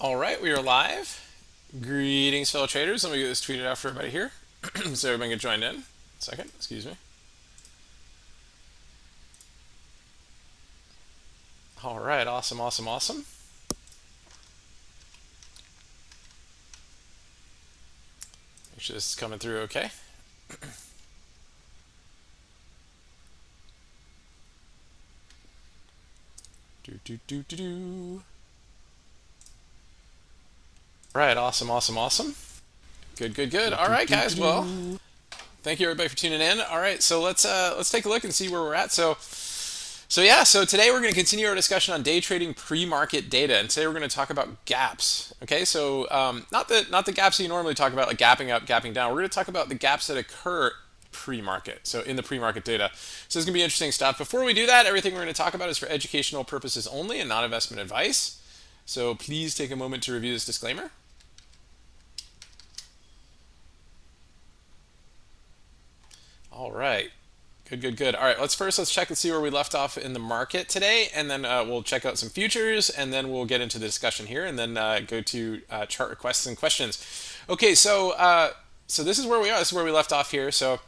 All right, we are live. Greetings, fellow traders. Let me get this tweeted out for everybody here so everybody can join in. Second, excuse me. All right, awesome, awesome, awesome. Make sure this is coming through okay. Do. Right, awesome, awesome, awesome. Good, good, good. All right, guys. Well, thank you everybody for tuning in. All right, so let's take a look and see where we're at. So today we're going to continue our discussion on day trading pre-market data, and today we're going to talk about gaps. Okay, so not the gaps that you normally talk about, like gapping up, gapping down. We're going to talk about the gaps that occur pre-market, so in the pre-market data. So this is going to be interesting stuff. Before we do that, everything we're going to talk about is for educational purposes only and not investment advice. So please take a moment to review this disclaimer. All right. Good, good, good. All right, let's check and see where we left off in the market today, and then we'll check out some futures, and then we'll get into the discussion here, and then go to chart requests and questions. Okay, so this is where we are. This is where we left off here. So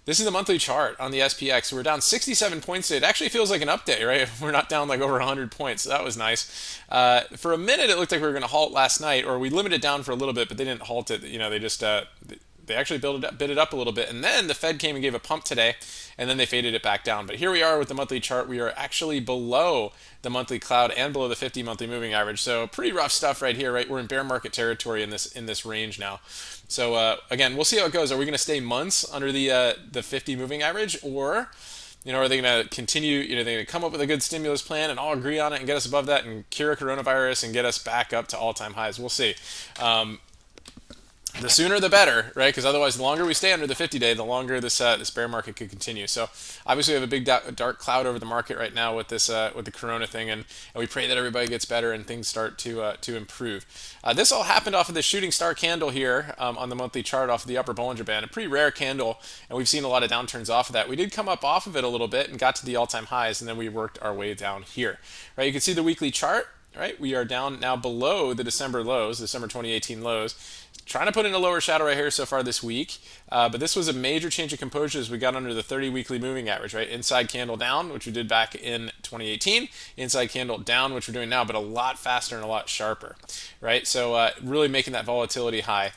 this is the monthly chart on the SPX. We're down 67 points today. It actually feels like an update, right? We're not down like over 100 points. So that was nice. For a minute, it looked like we were going to halt last night, or we limited down for a little bit, but they didn't halt it. You know, they actually bid it up a little bit, and then the Fed came and gave a pump today, and then they faded it back down. But here we are with the monthly chart. We are actually below the monthly cloud and below the 50 monthly moving average. So pretty rough stuff right here, right? We're in bear market territory in this range now. So again, we'll see how it goes. Are we going to stay months under the 50 moving average, or are they going to continue? They're going to come up with a good stimulus plan and all agree on it and get us above that and cure coronavirus and get us back up to all-time highs. We'll see. The sooner the better, right? Because otherwise, the longer we stay under the 50-day, the longer this bear market could continue. So obviously, we have a big dark cloud over the market right now with this with the Corona thing, and we pray that everybody gets better and things start to improve. This all happened off of the shooting star candle here on the monthly chart off of the upper Bollinger Band, a pretty rare candle, and we've seen a lot of downturns off of that. We did come up off of it a little bit and got to the all-time highs, and then we worked our way down here. Right? You can see the weekly chart. Right, we are down now below the December 2018 lows. Trying to put in a lower shadow right here so far this week, but this was a major change of composure as we got under the 30 weekly moving average, right? Inside candle down, which we did back in 2018, inside candle down, which we're doing now, but a lot faster and a lot sharper, right? So really making that volatility high.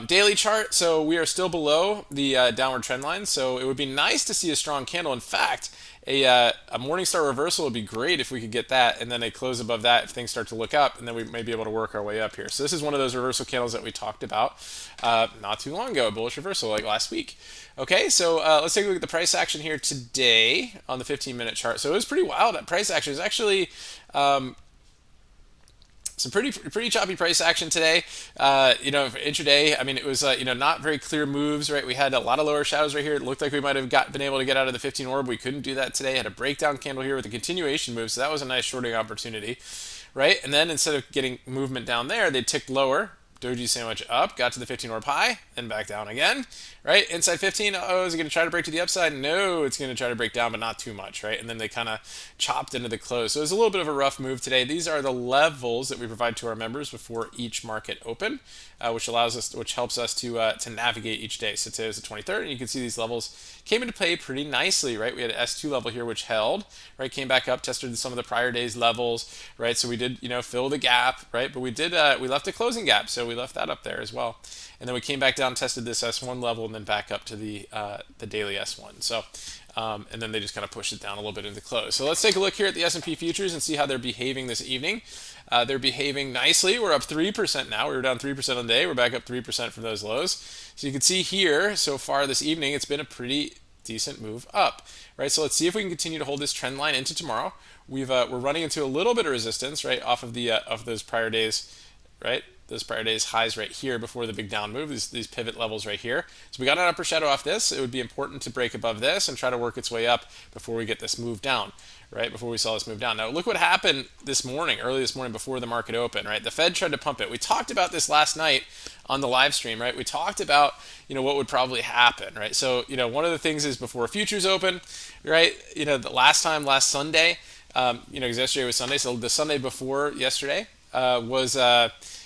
Daily chart, so we are still below the downward trend line, so it would be nice to see a strong candle. In fact, a Morningstar reversal would be great if we could get that, and then a close above that if things start to look up, and then we may be able to work our way up here. So this is one of those reversal candles that we talked about not too long ago, a bullish reversal like last week. Okay, so let's take a look at the price action here today on the 15-minute chart. So it was pretty wild. That price action is actually some pretty choppy price action today. For intraday, I mean, it was not very clear moves, right? We had a lot of lower shadows right here. It looked like we might have been able to get out of the 15 orb. We couldn't do that today. Had a breakdown candle here with a continuation move, so that was a nice shorting opportunity, right? And then instead of getting movement down there, they ticked lower. Doji sandwich up, got to the 15 orb high, and back down again, right? Inside 15, oh, is it going to try to break to the upside? No, it's going to try to break down, but not too much, right? And then they kind of chopped into the close. So it was a little bit of a rough move today. These are the levels that we provide to our members before each market open, which helps us to navigate each day. So today was the 23rd, and you can see these levels came into play pretty nicely, right? We had an S2 level here which held, right? Came back up, tested some of the prior day's levels, right? So we did, fill the gap, right? But we left a closing gap, so we left that up there as well. And then we came back down, tested this S1 level, and then back up to the daily S1. So, and then they just kind of pushed it down a little bit into close. So let's take a look here at the S&P futures and see how they're behaving this evening. They're behaving nicely. We're up 3% now. We were down 3% on the day. We're back up 3% from those lows. So you can see here, so far this evening, it's been a pretty decent move up, right? So let's see if we can continue to hold this trend line into tomorrow. We're running into a little bit of resistance, right, off of those prior days, right? Those prior days highs right here before the big down move, these pivot levels right here. So we got an upper shadow off this. It would be important to break above this and try to work its way up before we get this move down, right? Before we saw this move down. Now look what happened early this morning before the market opened, right? The Fed tried to pump it. We talked about this last night on the live stream, right? We talked about, what would probably happen, right? So, one of the things is before futures open, right? The last Sunday, because yesterday was Sunday, so the Sunday before yesterday, was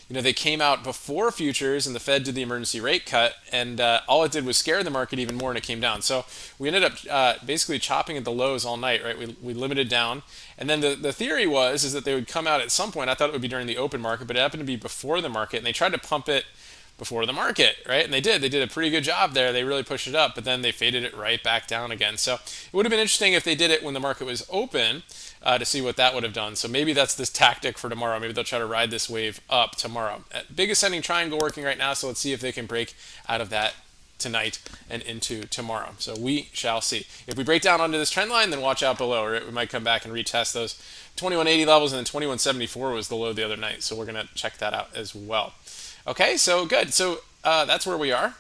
they came out before futures and the Fed did the emergency rate cut, and all it did was scare the market even more, and it came down. So we ended up basically chopping at the lows all night, right? We limited down, and then the theory is that they would come out at some point. I thought it would be during the open market, but it happened to be before the market, and they tried to pump it before the market, right? And they did a pretty good job there. They really pushed it up, but then they faded it right back down again. So it would have been interesting if they did it when the market was open, to see what that would have done. So maybe that's this tactic for tomorrow. Maybe they'll try to ride this wave up tomorrow. Big ascending triangle working right now, so let's see if they can break out of that tonight and into tomorrow. So we shall see. If we break down onto this trend line, then watch out below, or we might come back and retest those 2180 levels, and then 2174 was the low the other night. So we're going to check that out as well. Okay, so good. So that's where we are.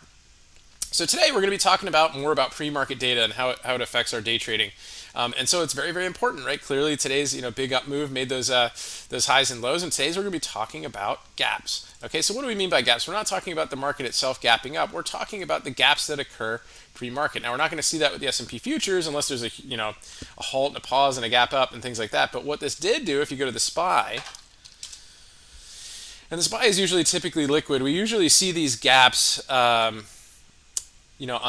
So today we're going to be talking more about pre-market data and how it affects our day trading. And so it's very, very important, right? Clearly today's big up move made those highs and lows, and today's we're going to be talking about gaps. Okay, so what do we mean by gaps? We're not talking about the market itself gapping up. We're talking about the gaps that occur pre-market. Now we're not going to see that with the Espy Futures unless there's a halt and a pause and a gap up and things like that. But what this did do, if you go to the SPY. And the SPY is typically liquid. We usually see these gaps, on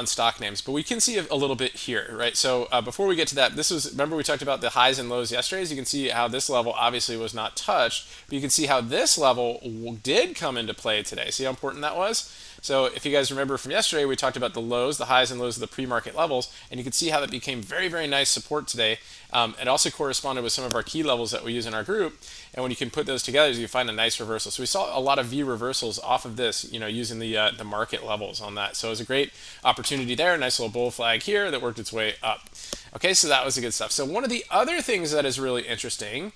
stock names, but we can see a little bit here, right? So before we get to that, remember we talked about the highs and lows yesterday. As you can see how this level obviously was not touched, but you can see how this level did come into play today. See how important that was? So if you guys remember from yesterday, we talked about the lows, the highs and lows of the pre-market levels, and you can see how that became very, very nice support today. It also corresponded with some of our key levels that we use in our group, and when you can put those together, you find a nice reversal. So we saw a lot of V reversals off of this, using the market levels on that. So it was a great opportunity there, a nice little bull flag here that worked its way up. Okay, so that was the good stuff. So one of the other things that is really interesting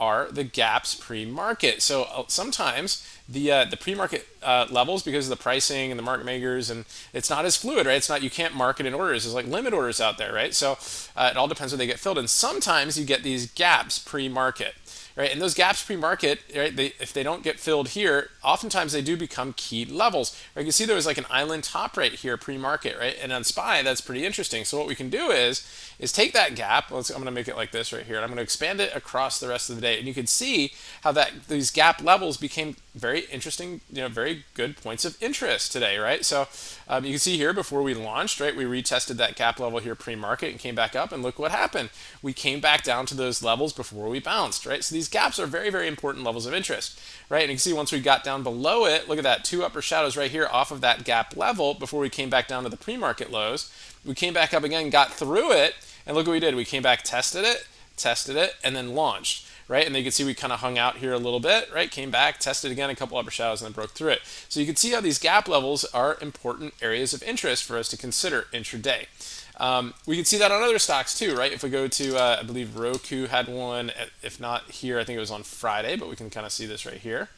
are the gaps pre-market. So sometimes the pre-market levels, because of the pricing and the market makers, and it's not as fluid, right? You can't market in orders. There's like limit orders out there, right? So it all depends when they get filled. And sometimes you get these gaps pre-market, right? And those gaps pre-market, right? If they don't get filled here, oftentimes they do become key levels. Right? You can see there was like an island top right here pre-market, right? And on SPY, that's pretty interesting. So what we can do is take that gap. I'm going to make it like this right here, and I'm going to expand it across the rest of the day. And you can see how these gap levels became very interesting, very good points of interest today, right? So you can see here before we launched, right, we retested that gap level here pre-market and came back up, and look what happened. We came back down to those levels before we bounced, right? So these gaps are very, very important levels of interest, right? And you can see once we got down below it, look at that, 2 upper shadows right here off of that gap level before we came back down to the pre-market lows. We came back up again, got through it, and look what we did. We came back, tested it, and then launched, right? And then you can see we kind of hung out here a little bit, right? Came back, tested again, a couple upper shadows, and then broke through it. So you can see how these gap levels are important areas of interest for us to consider intraday. We can see that on other stocks too, right? If we go to, I believe Roku had one, if not here, I think it was on Friday, but we can kind of see this right here.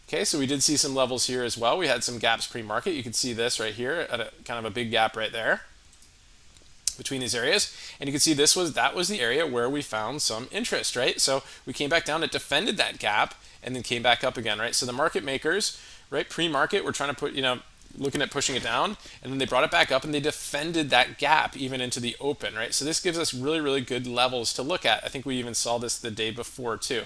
Okay, so we did see some levels here as well. We had some gaps pre-market. You can see this right here at kind of a big gap right there between these areas, and you can see that was the area where we found some interest, right? So we came back down, it defended that gap, and then came back up again, right? So the market makers, right, pre-market, were trying to put, looking at pushing it down, and then they brought it back up and they defended that gap even into the open, right? So this gives us really, really good levels to look at. I think we even saw this the day before too.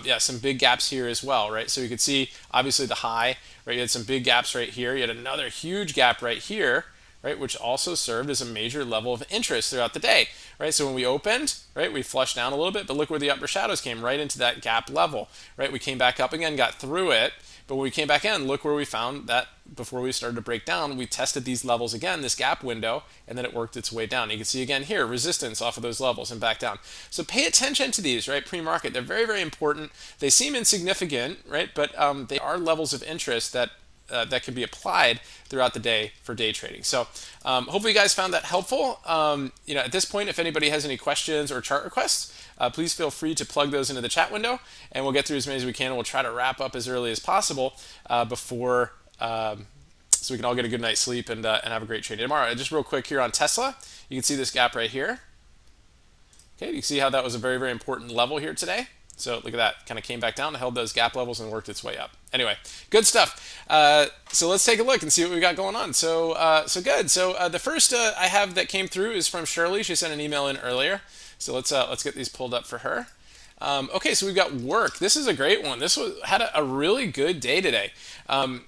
Yeah, some big gaps here as well, right? So you could see obviously the high, right? You had some big gaps right here. You had another huge gap right here, right, which also served as a major level of interest throughout the day, right? So when we opened, right, we flushed down a little bit, but look where the upper shadows came, right into that gap level, right? We came back up again, got through it, but when we came back in, look where we found that before we started to break down, we tested these levels again, this gap window, and then it worked its way down. You can see again here, resistance off of those levels and back down. So pay attention to these, right, pre-market. They're very, very important. They seem insignificant, right, but they are levels of interest that can be applied throughout the day for day trading. So hopefully you guys found that helpful. At this point, if anybody has any questions or chart requests, please feel free to plug those into the chat window, and we'll get through as many as we can, and we'll try to wrap up as early as possible before so we can all get a good night's sleep and have a great trade tomorrow. Just real quick here on Tesla, you can see this gap right here. Okay, you can see how that was a very, very important level here today. So look at that, kind of came back down, held those gap levels, and worked its way up. Anyway, good stuff. So let's take a look and see what we got going on. So good. So the first I have that came through is from Shirley. She sent an email in earlier. So let's get these pulled up for her. Okay, so we've got work. This is a great one. Had a really good day today.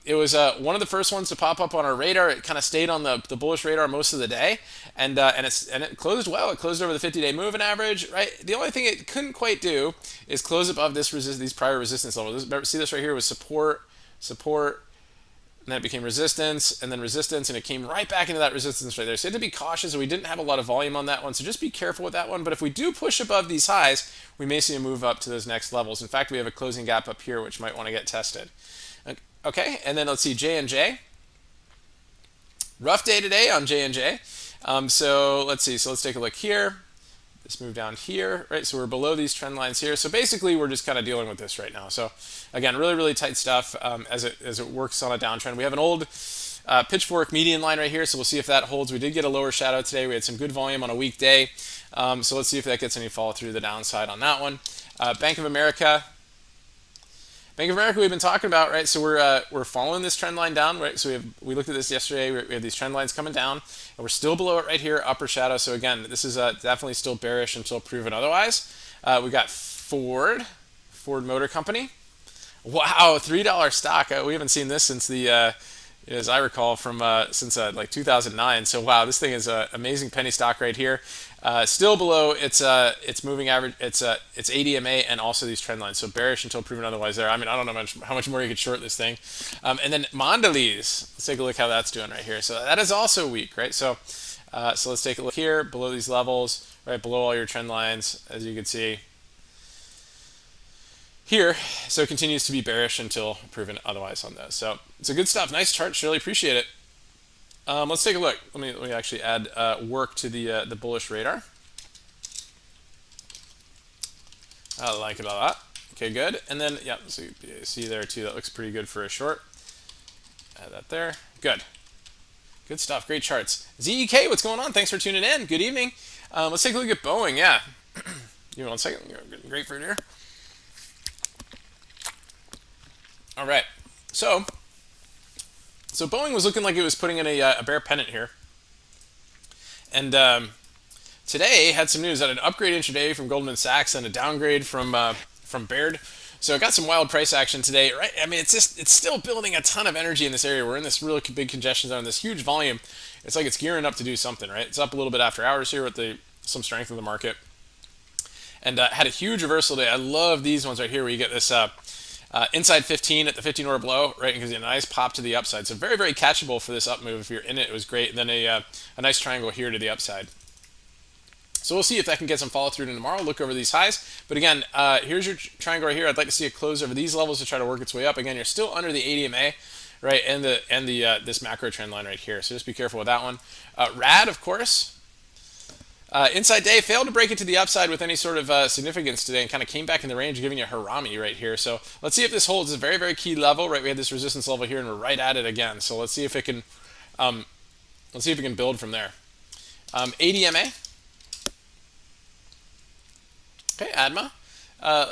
It was one of the first ones to pop up on our radar. It kind of stayed on the bullish radar most of the day, and it closed well. It closed over the 50-day moving average. Right. The only thing it couldn't quite do is close above these prior resistance levels. See this right here was support, and then it became resistance, and then resistance, and it came right back into that resistance right there. So you had to be cautious, and we didn't have a lot of volume on that one, so just be careful with that one. But if we do push above these highs, we may see a move up to those next levels. In fact, we have a closing gap up here, which might want to get tested. Okay, and then let's see J&J. Rough day today on J&J. So let's see. So let's take a look here. This move down here, right? So we're below these trend lines here. So basically, we're just kind of dealing with this right now. So again, really, really tight stuff as it works on a downtrend. We have an old pitchfork median line right here, so we'll see if that holds. We did get a lower shadow today. We had some good volume on a weekday. So let's see if that gets any fall through the downside on that one. Bank of America. Bank of America we've been talking about, right? So we're following this trend line down, right? So we looked at this yesterday. We have these trend lines coming down, and we're still below it right here, upper shadow. So again, this is definitely still bearish until proven otherwise. We got Ford Motor Company. Wow, $3 stock. We haven't seen this since as I recall, since like 2009. So wow, this thing is an amazing penny stock right here. Still below its moving average, its ADMA, and also these trend lines. So bearish until proven otherwise. There. I mean, I don't know how much more you could short this thing. And then Mondelez. Let's take a look how that's doing right here. So that is also weak, right? So let's take a look here below these levels, right below all your trend lines, as you can see here. So it continues to be bearish until proven otherwise on those. So it's a good stuff. Nice chart, Shirley. Appreciate it. Let's take a look. Let me actually add work to the bullish radar. I like it a lot. Okay, good. And then yeah, so you see there too. That looks pretty good for a short. Add that there. Good. Good stuff. Great charts. ZEK, what's going on? Thanks for tuning in. Good evening. Let's take a look at Boeing. Yeah. Give me 1 second. You're getting grapefruit here. All right. So Boeing was looking like it was putting in a bear pennant here. And today had some news, had an upgrade intraday from Goldman Sachs and a downgrade from Baird. So it got some wild price action today, right? I mean, it's still building a ton of energy in this area. We're in this really big congestion zone, this huge volume. It's like it's gearing up to do something, right? It's up a little bit after hours here with some strength in the market. And had a huge reversal day. I love these ones right here where you get this inside 15 at the 15 order blow, right? It gives you a nice pop to the upside. So very, very catchable for this up move. If you're in it, it was great. And then a nice triangle here to the upside. So we'll see if that can get some follow through to tomorrow. Look over these highs. But again, here's your triangle right here. I'd like to see it close over these levels to try to work its way up. Again, you're still under the ADMA, right? And this macro trend line right here. So just be careful with that one. RAD, of course. Inside day failed to break it to the upside with any sort of significance today and kind of came back in the range, giving you a harami right here. So let's see if this holds. It's a very, very key level, right? We had this resistance level here and we're right at it again. So let's see if it can build from there. ADMA. Okay, ADMA.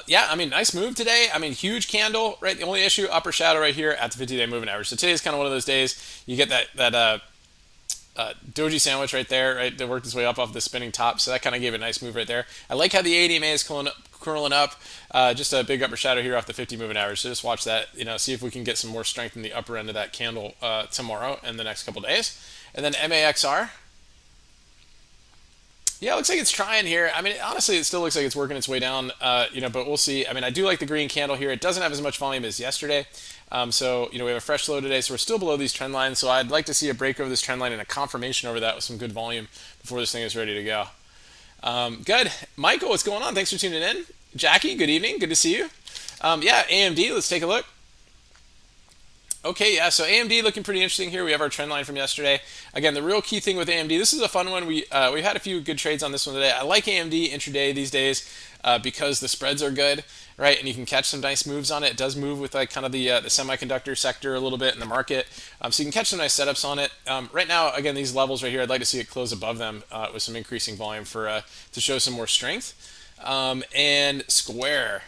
Yeah, I mean, nice move today. I mean, huge candle, right? The only issue, upper shadow right here at the 50-day moving average. So today's kind of one of those days you get that doji sandwich right there, right? That worked its way up off the spinning top, so that kind of gave a nice move right there. I like how the ADMA is curling up. Just a big upper shadow here off the 50 moving average. So just watch that. See if we can get some more strength in the upper end of that candle tomorrow and the next couple days. And then MAXR. Yeah, it looks like it's trying here. I mean, honestly, it still looks like it's working its way down, but we'll see. I mean, I do like the green candle here. It doesn't have as much volume as yesterday. So we have a fresh low today, so we're still below these trend lines. So I'd like to see a break over this trend line and a confirmation over that with some good volume before this thing is ready to go. Good. Michael, what's going on? Thanks for tuning in. Jackie, good evening. Good to see you. Yeah, AMD, let's take a look. Okay, yeah, so AMD looking pretty interesting here. We have our trend line from yesterday. Again, the real key thing with AMD, this is a fun one. We've had a few good trades on this one today. I like AMD intraday these days because the spreads are good, right? And you can catch some nice moves on it. It does move with like kind of the semiconductor sector a little bit in the market. So you can catch some nice setups on it. Right now, again, these levels right here, I'd like to see it close above them with some increasing volume to show some more strength. And Square.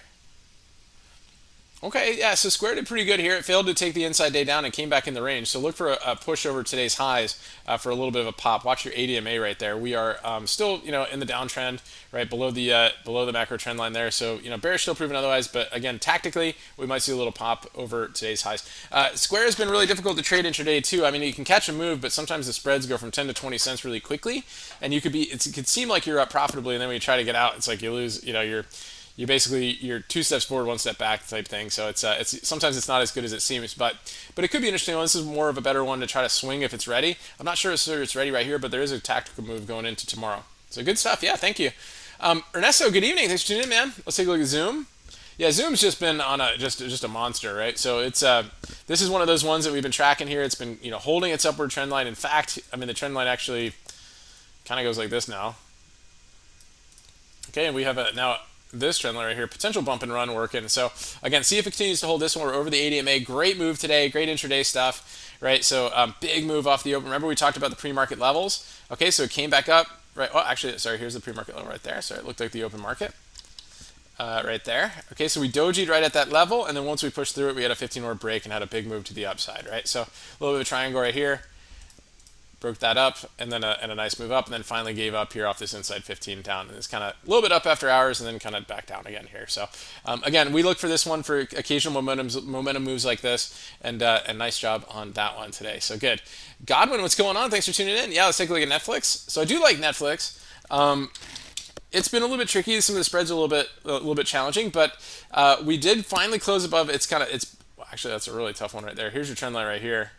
Okay, yeah, so Square did pretty good here. It failed to take the inside day down and came back in the range. So look for a push over today's highs for a little bit of a pop. Watch your ADMA right there. We are still, in the downtrend, right below the macro trend line there. So bearish still proven otherwise, but again, tactically, we might see a little pop over today's highs. Square has been really difficult to trade intraday too. I mean, you can catch a move, but sometimes the spreads go from 10 to 20 cents really quickly, and it could seem like you're up profitably, and then when you try to get out, it's like you lose. You're 2 steps forward, 1 step back type thing. So it's sometimes it's not as good as it seems, but it could be an interesting one. This is more of a better one to try to swing if it's ready. I'm not sure it's ready right here, but there is a tactical move going into tomorrow. So good stuff. Yeah, thank you, Ernesto. Good evening. Thanks for tuning in, man. Let's take a look at Zoom. Yeah, Zoom's just been on just a monster, right? So it's this is one of those ones that we've been tracking here. It's been holding its upward trend line. In fact, I mean the trend line actually kind of goes like this now. Okay, and we have now this trend line right here, potential bump and run working. So again, see if it continues to hold this one. We're over the ADMA. Great move today. Great intraday stuff, right? So big move off the open. Remember we talked about the pre-market levels. Okay, so it came back up, right? Oh, actually, sorry. Here's the pre-market level right there. Sorry, it looked like the open market. Right there. Okay, so we dojied right at that level, and then once we pushed through it, we had a 15-hour break and had a big move to the upside, right? So a little bit of a triangle right here. Broke that up, and then a nice move up, and then finally gave up here off this inside 15 down, and it's kind of a little bit up after hours, and then kind of back down again here. So again, we look for this one for occasional momentum moves like this, and nice job on that one today. So good. Godwin, what's going on? Thanks for tuning in. Yeah, let's take a look at Netflix. So I do like Netflix. It's been a little bit tricky. Some of the spreads are a little bit challenging, but we did finally close above. Actually, that's a really tough one right there. Here's your trend line right here.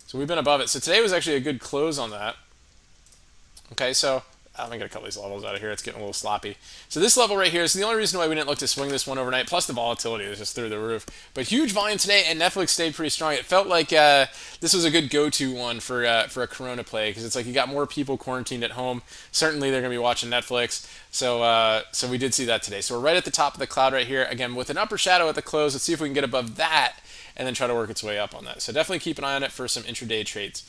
So we've been above it. So today was actually a good close on that. Okay, so I'm going to get a couple of these levels out of here. It's getting a little sloppy. So this level right here is the only reason why we didn't look to swing this one overnight, plus the volatility is just through the roof. But huge volume today, and Netflix stayed pretty strong. It felt like this was a good go-to one for a Corona play, because it's like you got more people quarantined at home. Certainly they're going to be watching Netflix. So we did see that today. So we're right at the top of the cloud right here. Again, with an upper shadow at the close. Let's see if we can get above that and then try to work its way up on that. So definitely keep an eye on it for some intraday trades.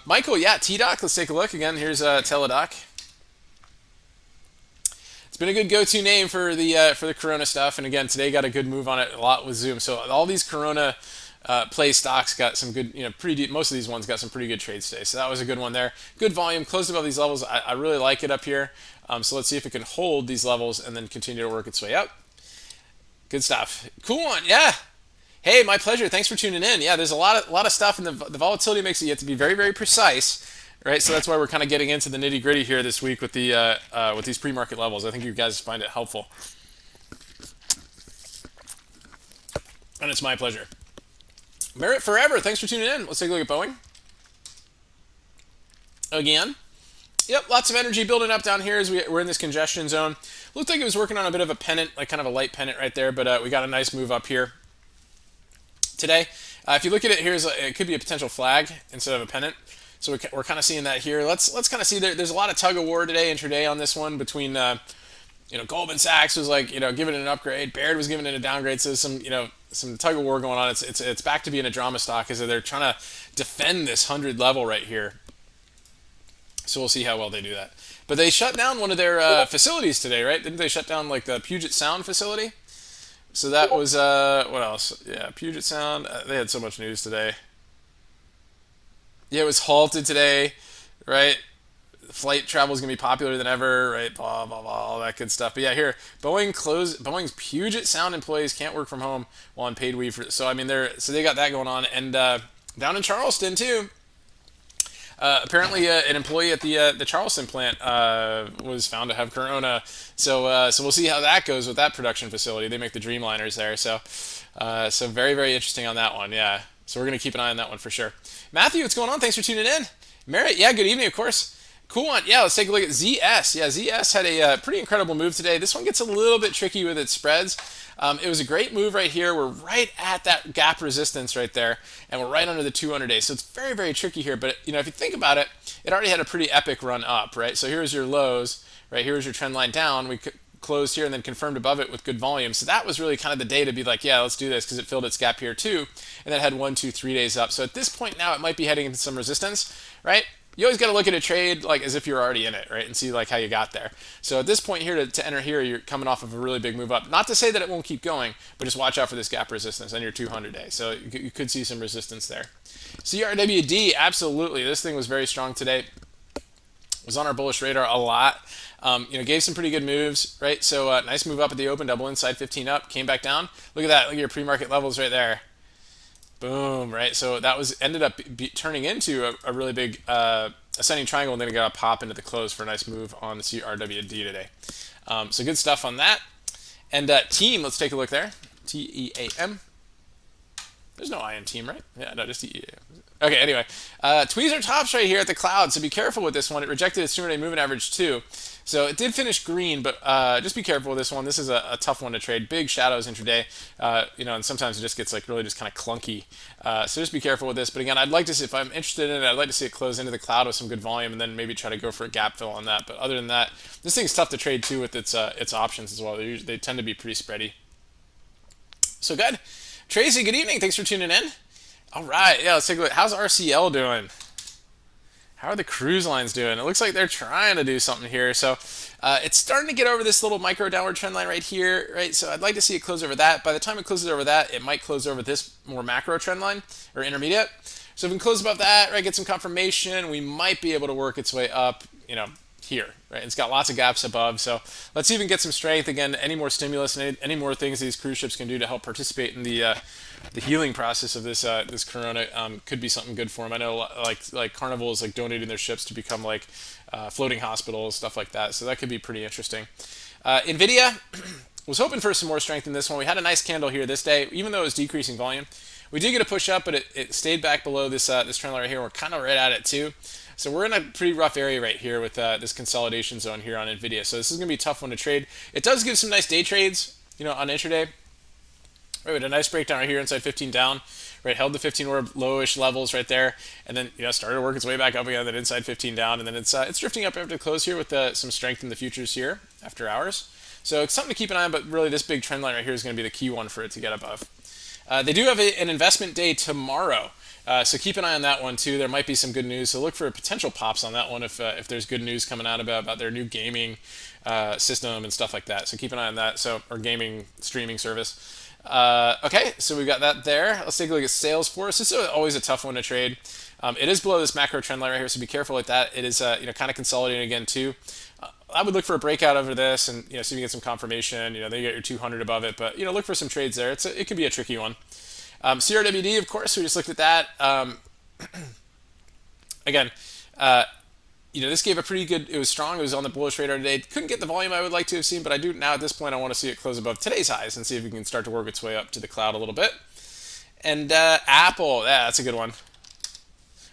Michael, yeah, TDoc, let's take a look. Again, here's Teladoc. It's been a good go-to name for the Corona stuff, and again, today got a good move on it a lot with Zoom. So all these Corona play stocks got some good, most of these ones got some pretty good trades today. So that was a good one there. Good volume, closed above these levels. I really like it up here. So let's see if it can hold these levels and then continue to work its way up. Good stuff. Cool one, yeah. Hey, my pleasure. Thanks for tuning in. Yeah, there's a lot of stuff, and the volatility makes it you have to be very, very precise, right? So that's why we're kind of getting into the nitty gritty here this week with with these pre-market levels. I think you guys find it helpful, and it's my pleasure. Merit Forever. Thanks for tuning in. Let's take a look at Boeing again. Yep, lots of energy building up down here as we're in this congestion zone. Looked like it was working on a bit of a pennant, like kind of a light pennant right there, but we got a nice move up here today. If you look at it, it could be a potential flag instead of a pennant. So we're kind of seeing that here. Let's kind of see there's a lot of tug of war today, intraday on this one between Goldman Sachs was like giving it an upgrade, Baird was giving it a downgrade. So some tug of war going on. It's back to being a drama stock as they're trying to defend this 100 level right here. So we'll see how well they do that. But they shut down one of their facilities today, right? Didn't they shut down like the Puget Sound facility? So that was, what else? Yeah, Puget Sound. They had so much news today. Yeah, it was halted today, right? Flight travel is going to be popular than ever, right? Blah, blah, blah, all that good stuff. But yeah, here, Boeing's Puget Sound employees can't work from home while on paid leave. So, I mean, they got that going on. And down in Charleston, too. Apparently, an employee at the Charleston plant was found to have corona. So we'll see how that goes with that production facility. They make the Dreamliners there. So very, very interesting on that one. Yeah. So we're going to keep an eye on that one for sure. Matthew, what's going on? Thanks for tuning in. Merritt, yeah, good evening, of course. Cool one. Yeah, let's take a look at ZS. Yeah, ZS had a pretty incredible move today. This one gets a little bit tricky with its spreads. It was a great move right here. We're right at that gap resistance right there, and we're right under the 200-day. So it's very, very tricky here. But if you think about it, it already had a pretty epic run up, right? So here's your lows, right? Here's your trend line down. We closed here and then confirmed above it with good volume. So that was really kind of the day to be like, yeah, let's do this, because it filled its gap here too, and then had 1, 2, 3 days up. So at this point now, it might be heading into some resistance, right? you always got to look at a trade like as if you're already in it, right, and see like how you got there. So at this point here, to enter here, you're coming off of a really big move up. Not to say that it won't keep going, but just watch out for this gap resistance on your 200 day. So you could see some resistance there. CRWD, absolutely. This thing was very strong today. Was on our bullish radar a lot. Gave some pretty good moves, right? So nice move up at the open, double inside 15 up, came back down. Look at that. Look at your pre-market levels right there. Boom, right? So that was ended up turning into a really big ascending triangle, and then it got a pop into the close for a nice move on the CRWD today. So good stuff on that. And team, let's take a look there. TEAM. There's no I in team, right? Yeah, no, just TEAM. Okay, anyway. Tweezer tops right here at the cloud, so be careful with this one. It rejected its 200-day moving average too. So it did finish green, but just be careful with this one. This is a tough one to trade. Big shadows intraday, and sometimes it just gets like really just kind of clunky. So just be careful with this. But again, I'd like to see, if I'm interested in it, I'd like to see it close into the cloud with some good volume, and then maybe try to go for a gap fill on that. But other than that, this thing's tough to trade too with its options as well. They tend to be pretty spready. So good. Tracy, good evening. Thanks for tuning in. All right, yeah, let's take a look. How's RCL doing? How are the cruise lines doing? It looks like they're trying to do something here. So it's starting to get over this little micro downward trend line right here, right? So I'd like to see it close over that. By the time it closes over that, it might close over this more macro trend line or intermediate. So if we can close above that, right, get some confirmation, we might be able to work its way up, here, right? It's got lots of gaps above, so let's even get some strength. Again, any more stimulus and any more things these cruise ships can do to help participate in the healing process of this corona could be something good for them. I know like Carnival is like donating their ships to become like floating hospitals, stuff like that, so that could be pretty interesting. Nvidia was hoping for some more strength in this one. We had a nice candle here this day, even though it was decreasing volume. We did get a push up, but it stayed back below this trend line right here. We're kind of right at it too. So we're in a pretty rough area right here with this consolidation zone here on Nvidia. So this is going to be a tough one to trade. It does give some nice day trades, on intraday. Right, we had a nice breakdown right here inside 15 down. Right, held the 15 orb lowish levels right there, and then started to work its way back up again. Then inside 15 down, and then it's drifting up after the close here with some strength in the futures here after hours. So it's something to keep an eye on. But really, this big trend line right here is going to be the key one for it to get above. They do have an investment day tomorrow. So keep an eye on that one too. There might be some good news. So look for potential pops on that one if there's good news coming out about their new gaming system and stuff like that. So keep an eye on that. Or gaming streaming service. Okay, so we've got that there. Let's take a look at Salesforce. This is always a tough one to trade. It is below this macro trend line right here, so be careful with that. It is kind of consolidating again too. I would look for a breakout over this and see if you get some confirmation. Then you get your 200 above it, but look for some trades there. It could be a tricky one. CRWD, of course, we just looked at that. Again, this gave a pretty good, it was strong, it was on the bullish radar today. Couldn't get the volume I would like to have seen, but I do now at this point, I want to see it close above today's highs and see if we can start to work its way up to the cloud a little bit. And Apple, yeah, that's a good one.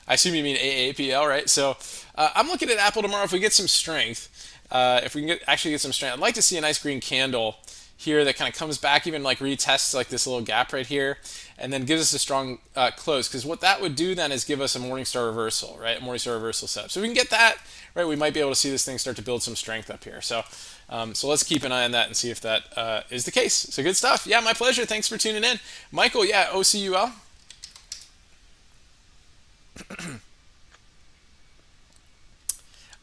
I assume you mean AAPL, right? So I'm looking at Apple tomorrow. If we get some strength, if we can actually get some strength, I'd like to see a nice green candle here that kind of comes back, even like retests like this little gap right here, and then gives us a strong close. Because what that would do then is give us a Morningstar reversal, right? A Morningstar reversal setup. So if we can get that, right, we might be able to see this thing start to build some strength up here. So let's keep an eye on that and see if that is the case. So good stuff. Yeah, my pleasure. Thanks for tuning in. Michael, yeah, OCUL.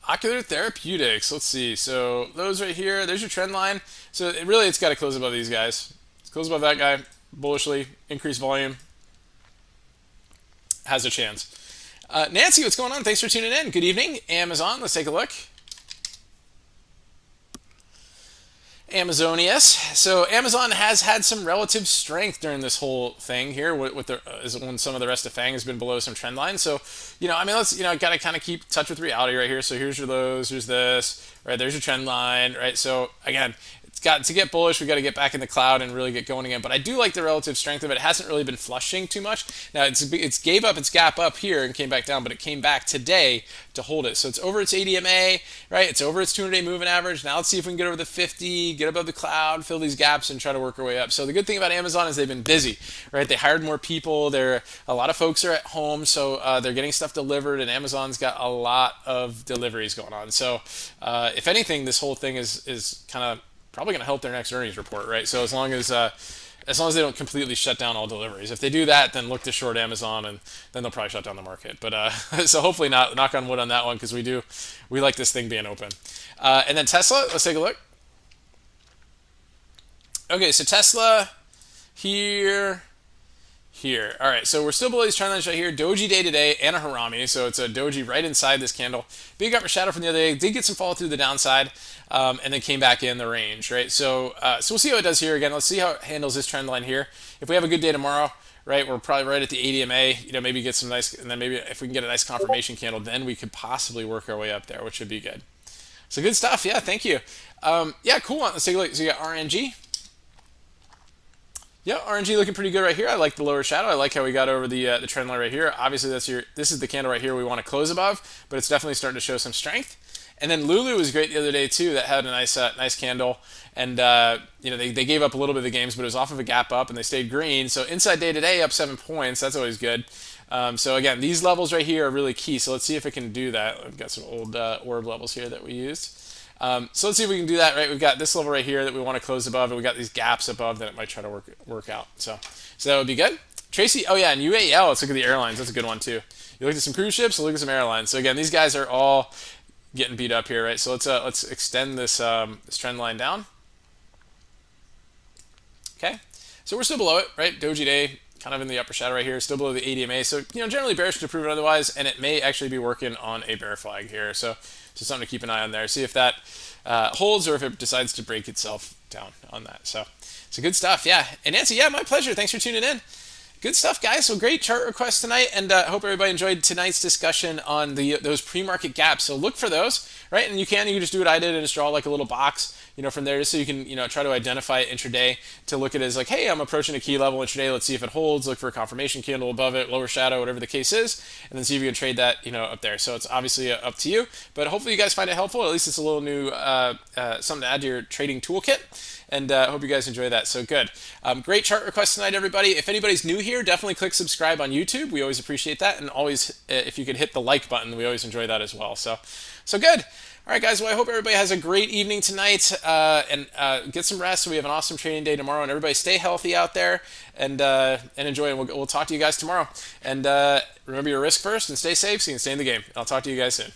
Ocular Therapeutics. Let's see. So those right here, there's your trend line. So it's got to close above these guys. It's close above that guy, bullishly, increase volume. Has a chance. Nancy, what's going on? Thanks for tuning in. Good evening. Amazon, let's take a look. Amazonius. So Amazon has had some relative strength during this whole thing here when some of the rest of FANG has been below some trend lines. So, let's, got to kind of keep touch with reality right here. So here's your lows, here's this, right? There's your trend line, right? So again, it's got to get bullish. We got to get back in the cloud and really get going again. But I do like the relative strength of it. It hasn't really been flushing too much. Now it's gave up its gap up here and came back down, but it came back today to hold it. So it's over its ADMA, right? It's over its 200-day moving average. Now let's see if we can get over the 50, get above the cloud, fill these gaps, and try to work our way up. So the good thing about Amazon is they've been busy, right? They hired more people. A lot of folks are at home, so they're getting stuff delivered, and Amazon's got a lot of deliveries going on. So if anything, this whole thing is kind of probably going to help their next earnings report, right? So as long as as long as they don't completely shut down all deliveries. If they do that, then look to short Amazon, and then they'll probably shut down the market. But so hopefully not. Knock on wood on that one, because we like this thing being open. And then Tesla, let's take a look. Okay, so Tesla here. Here. All right, so we're still below these trend lines right here. Doji day today and a Harami, so it's a Doji right inside this candle. Big upper shadow from the other day. Did get some fall through the downside, and then came back in the range, right? So we'll see how it does here again. Let's see how it handles this trend line here. If we have a good day tomorrow, right, we're probably right at the ADMA. You know, maybe get some nice, and then maybe if we can get a nice confirmation candle, then we could possibly work our way up there, which should be good. So good stuff. Yeah, thank you. Yeah, cool. Let's take a look. So you got RNG. Yeah, RNG looking pretty good right here. I like the lower shadow. I like how we got over the trend line right here. Obviously, this is the candle right here we want to close above, but it's definitely starting to show some strength. And then Lulu was great the other day too. That had a nice candle, and you know, they gave up a little bit of the games, but it was off of a gap up, and they stayed green. So inside day today up 7 points. That's always good. So again, these levels right here are really key. So let's see if it can do that. I've got some old orb levels here that we used. So let's see if we can do that, right? We've got this level right here that we want to close above, and we got these gaps above that it might try to work out. So that would be good. Tracy, oh yeah, and UAL, let's look at the airlines. That's a good one too. You look at some cruise ships, look at some airlines. So again, these guys are all getting beat up here, right? So let's extend this this trend line down. Okay, so we're still below it, right? Doji day, kind of in the upper shadow right here, still below the ADMA. So, you know, generally bearish to prove it otherwise, and it may actually be working on a bear flag here. So something to keep an eye on there. See if that holds, or if it decides to break itself down on that. So good stuff. Yeah. And Nancy, yeah, my pleasure. Thanks for tuning in. Good stuff, guys. So great chart requests tonight, and I hope everybody enjoyed tonight's discussion on those pre-market gaps. So look for those, right? And you can just do what I did and just draw like a little box, you know, from there, just so you can, you know, try to identify it intraday to look at it as like, hey, I'm approaching a key level intraday. Let's see if it holds. Look for a confirmation candle above it, lower shadow, whatever the case is, and then see if you can trade that, you know, up there. So it's obviously up to you, but hopefully you guys find it helpful. At least it's a little new something to add to your trading toolkit. And I hope you guys enjoy that. So good. Great chart request tonight, everybody. If anybody's new here, definitely click subscribe on YouTube. We always appreciate that. And always, if you could hit the like button, we always enjoy that as well. So good. All right, guys. Well, I hope everybody has a great evening tonight, and get some rest. We have an awesome trading day tomorrow, and everybody stay healthy out there and enjoy. And we'll talk to you guys tomorrow. And remember your risk first, and stay safe so you can stay in the game. I'll talk to you guys soon.